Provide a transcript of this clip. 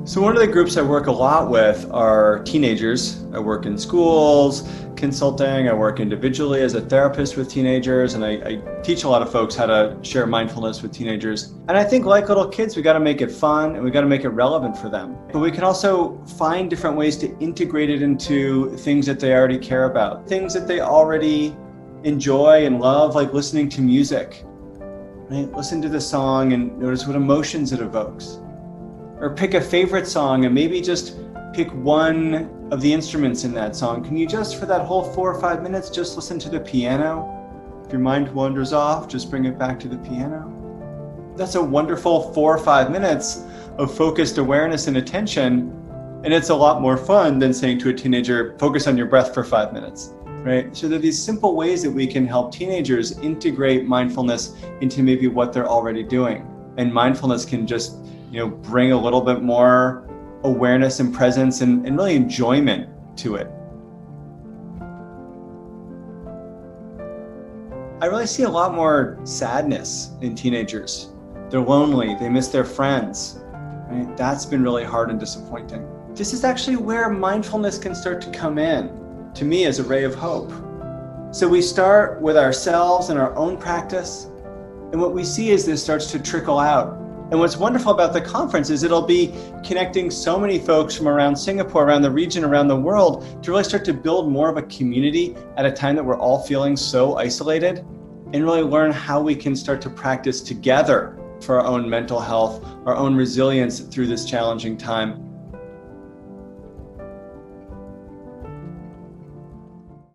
So one of the groups I work a lot with are teenagers. I work in schools, consulting, I work individually as a therapist with teenagers, and I teach a lot of folks how to share mindfulness with teenagers. And I think like little kids, we got to make it fun and we got to make it relevant for them. But we can also find different ways to integrate it into things that they already care about, things that they already enjoy and love, like listening to music. Right? Listen to the song and notice what emotions it evokes. Or pick a favorite song and maybe just pick one of the instruments in that song. Can you just, for that whole 4 or 5 minutes, just listen to the piano? If your mind wanders off, just bring it back to the piano. That's a wonderful 4 or 5 minutes of focused awareness and attention. And it's a lot more fun than saying to a teenager, focus on your breath for 5 minutes, right? So there are these simple ways that we can help teenagers integrate mindfulness into maybe what they're already doing. And mindfulness can just bring a little bit more awareness and presence and really enjoyment to it. I really see a lot more sadness in teenagers. They're lonely, they miss their friends. Right? That's been really hard and disappointing. This is actually where mindfulness can start to come in, to me, as a ray of hope. So we start with ourselves and our own practice, and what we see is this starts to trickle out. And what's wonderful about the conference is it'll be connecting so many folks from around Singapore, around the region, around the world, to really start to build more of a community at a time that we're all feeling so isolated, and really learn how we can start to practice together for our own mental health, our own resilience through this challenging time.